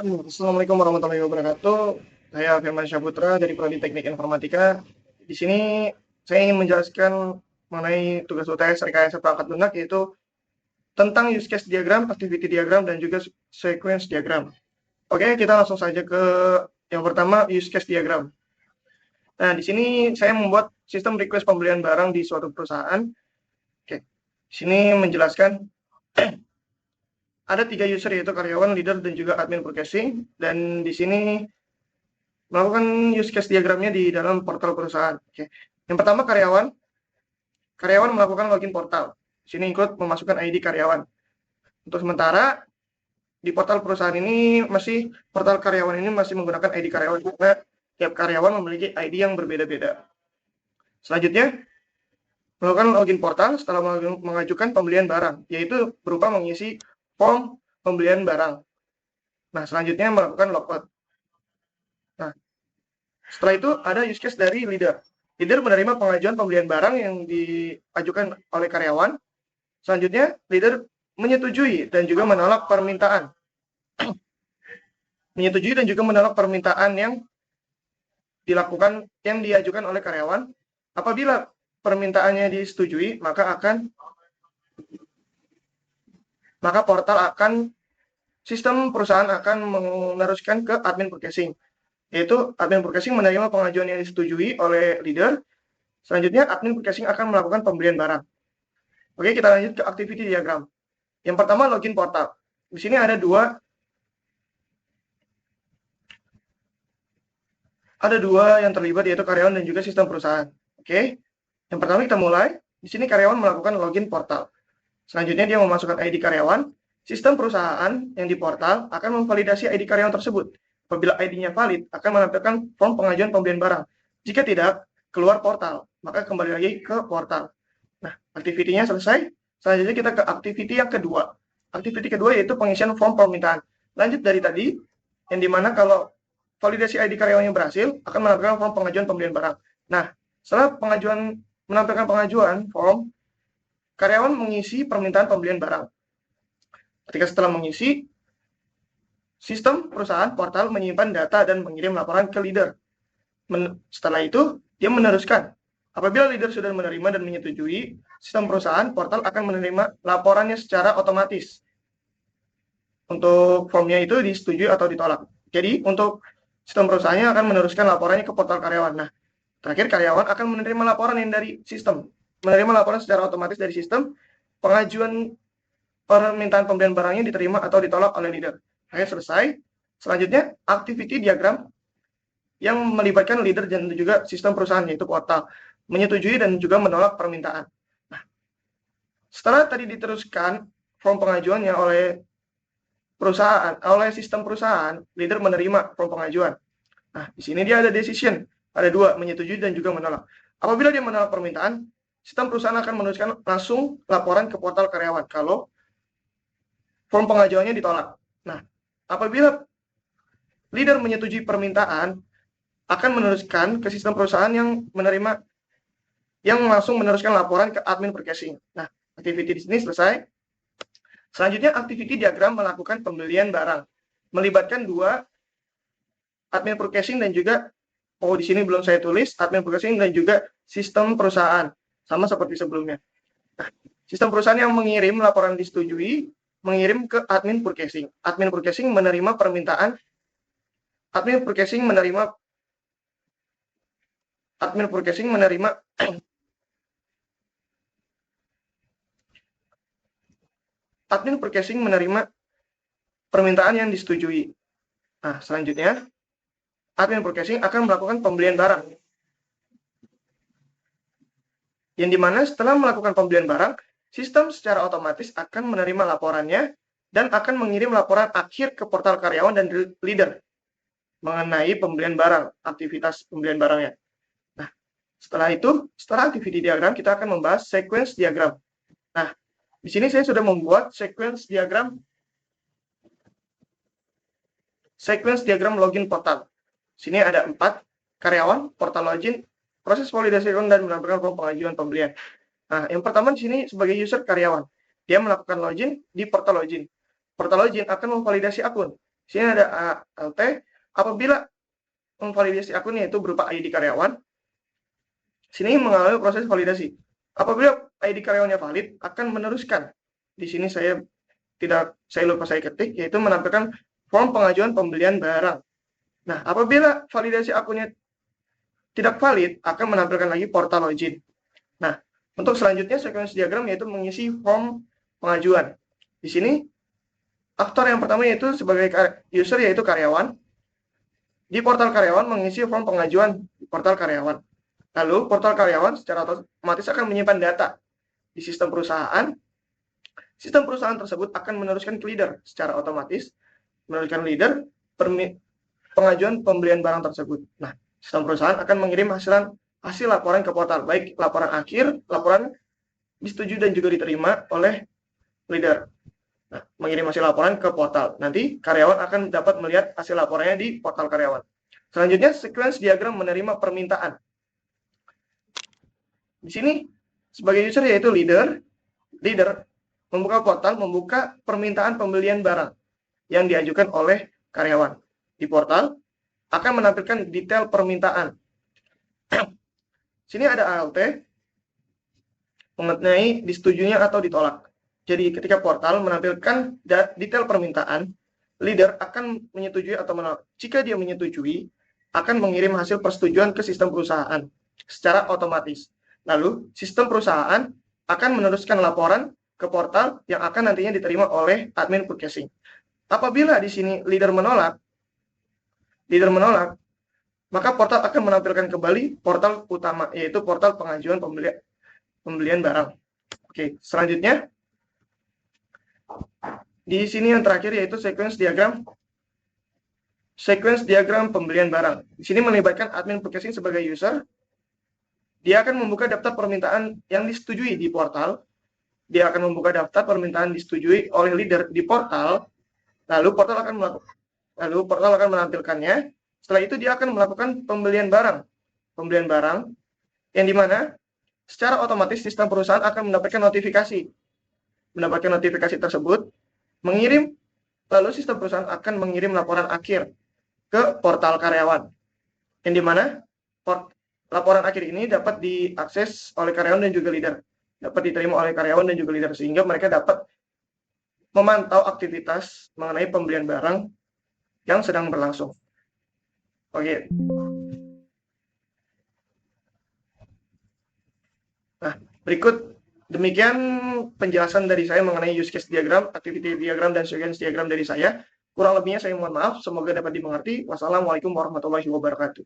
Assalamualaikum warahmatullahi wabarakatuh. Saya Firman Syahputra dari Prodi Teknik Informatika. Di sini saya ingin menjelaskan mengenai tugas UTS rekayasa perangkat lunak, yaitu tentang use case diagram, activity diagram, dan juga sequence diagram. Oke, kita langsung saja ke yang pertama, use case diagram. Nah, di sini saya membuat sistem request pembelian barang di suatu perusahaan. Oke, di sini menjelaskan ada 3 user, yaitu karyawan, leader, dan juga admin purchasing. Dan di sini melakukan use case diagramnya di dalam portal perusahaan. Oke. Yang pertama, karyawan. Karyawan melakukan login portal. Di sini ikut memasukkan ID karyawan. Untuk sementara di portal perusahaan ini portal karyawan ini masih menggunakan ID karyawan karena tiap karyawan memiliki ID yang berbeda-beda. Selanjutnya, melakukan login portal setelah mengajukan pembelian barang, yaitu berupa mengisi form pembelian barang. Nah, selanjutnya melakukan logout. Nah, setelah itu ada use case dari leader. Leader menerima pengajuan pembelian barang yang diajukan oleh karyawan. Selanjutnya, leader menyetujui dan juga menolak permintaan. Menyetujui dan juga menolak permintaan yang diajukan oleh karyawan. Apabila permintaannya disetujui, maka sistem perusahaan akan meneruskan ke admin purchasing, yaitu admin purchasing menerima pengajuan yang disetujui oleh leader. Selanjutnya, admin purchasing akan melakukan pembelian barang. Oke, kita lanjut ke activity diagram. Yang pertama, login portal. Di sini ada dua yang terlibat, yaitu karyawan dan juga sistem perusahaan. Oke, yang pertama kita mulai. Di sini karyawan melakukan login portal. Selanjutnya dia memasukkan ID karyawan. Sistem perusahaan yang di portal akan memvalidasi ID karyawan tersebut. Apabila ID-nya valid, akan menampilkan form pengajuan pembelian barang. Jika tidak, keluar portal, maka kembali lagi ke portal. Nah, activity-nya selesai. Selanjutnya kita ke activity yang kedua. Activity kedua yaitu pengisian form permintaan. Lanjut dari tadi, yang dimana kalau validasi ID karyawannya berhasil, akan menampilkan form pengajuan pembelian barang. Nah, setelah menampilkan pengajuan form, karyawan mengisi permintaan pembelian barang. Ketika setelah mengisi, sistem perusahaan portal menyimpan data dan mengirim laporan ke leader. Setelah itu, dia meneruskan. Apabila leader sudah menerima dan menyetujui, sistem perusahaan portal akan menerima laporannya secara otomatis. Untuk formnya itu disetujui atau ditolak. Jadi, untuk sistem perusahaannya akan meneruskan laporannya ke portal karyawan. Nah, terakhir karyawan akan menerima laporan yang dari sistem. Menerima laporan secara otomatis dari sistem, pengajuan permintaan pembelian barangnya diterima atau ditolak oleh leader. Akhirnya selesai. Selanjutnya, activity diagram yang melibatkan leader dan juga sistem perusahaan, yaitu portal, menyetujui dan juga menolak permintaan. Nah, setelah tadi diteruskan form pengajuannya oleh sistem perusahaan, leader menerima form pengajuan. Nah, di sini dia ada decision, ada dua, menyetujui dan juga menolak. Apabila dia menolak permintaan, sistem perusahaan akan menuliskan langsung laporan ke portal karyawan kalau form pengajuannya ditolak. Nah, apabila leader menyetujui permintaan, akan meneruskan ke sistem perusahaan yang langsung meneruskan laporan ke admin purchasing. Nah, activity di sini selesai. Selanjutnya, activity diagram melakukan pembelian barang, melibatkan dua, admin purchasing dan juga, di sini belum saya tulis, admin purchasing dan juga sistem perusahaan, sama seperti sebelumnya. Nah, sistem perusahaan yang mengirim laporan disetujui, mengirim ke admin purchasing. Admin purchasing menerima permintaan, admin purchasing menerima admin purchasing menerima permintaan yang disetujui. Nah, selanjutnya, admin purchasing akan melakukan pembelian barang. Yang dimana setelah melakukan pembelian barang, sistem secara otomatis akan menerima laporannya dan akan mengirim laporan akhir ke portal karyawan dan leader mengenai pembelian barang, aktivitas pembelian barangnya. Nah, setelah activity diagram, kita akan membahas sequence diagram. Nah, di sini saya sudah membuat sequence diagram login portal. Sini ada 4, karyawan, portal login, proses validasi akun, dan menampilkan form pengajuan pembelian. Nah, yang pertama di sini sebagai user karyawan. Dia melakukan login di portal login. Portal login akan memvalidasi akun. Di sini ada ALT. Apabila memvalidasi akunnya itu berupa ID karyawan, sini mengalami proses validasi. Apabila ID karyawannya valid, akan meneruskan. Di sini saya lupa saya ketik, yaitu menampilkan form pengajuan pembelian barang. Nah, apabila validasi akunnya tidak valid, akan menampilkan lagi portal login. Nah, untuk selanjutnya sequence diagram yaitu mengisi form pengajuan. Di sini aktor yang pertama yaitu sebagai user yaitu karyawan. Di portal karyawan mengisi form pengajuan di portal karyawan. Lalu portal karyawan secara otomatis akan menyimpan data di sistem perusahaan. Sistem perusahaan tersebut akan meneruskan ke leader secara otomatis, meneruskan leader pengajuan pembelian barang tersebut. Nah, sistem perusahaan akan mengirim hasil laporan ke portal, baik laporan akhir, laporan disetujui dan juga diterima oleh leader. Nah, mengirim hasil laporan ke portal. Nanti karyawan akan dapat melihat hasil laporannya di portal karyawan. Selanjutnya, sequence diagram menerima permintaan. Di sini, sebagai user yaitu leader membuka portal, membuka permintaan pembelian barang yang diajukan oleh karyawan. Di portal akan menampilkan detail permintaan. Sini ada ALT mengenai disetujuinya atau ditolak. Jadi ketika portal menampilkan detail permintaan, leader akan menyetujui atau menolak. Jika dia menyetujui, akan mengirim hasil persetujuan ke sistem perusahaan secara otomatis. Lalu sistem perusahaan akan meneruskan laporan ke portal yang akan nantinya diterima oleh admin purchasing. Apabila di sini leader menolak, maka portal akan menampilkan kembali portal utama, yaitu portal pengajuan pembelian barang. Oke, selanjutnya di sini yang terakhir yaitu sequence diagram pembelian barang. Di sini melibatkan admin purchasing sebagai user. Dia akan membuka daftar permintaan yang disetujui di portal. Dia akan membuka daftar permintaan disetujui oleh leader di portal. Lalu portal akan menampilkannya. Setelah itu dia akan melakukan pembelian barang yang dimana secara otomatis sistem perusahaan akan mendapatkan notifikasi tersebut, lalu sistem perusahaan akan mengirim laporan akhir ke portal karyawan, yang dimana laporan akhir ini dapat diakses oleh karyawan dan juga leader, dapat diterima oleh karyawan dan juga leader, sehingga mereka dapat memantau aktivitas mengenai pembelian barang yang sedang berlangsung. Oke. Nah, berikut demikian penjelasan dari saya mengenai use case diagram, activity diagram, dan sequence diagram dari saya. Kurang lebihnya saya mohon maaf, semoga dapat dimengerti. Wassalamualaikum warahmatullahi wabarakatuh.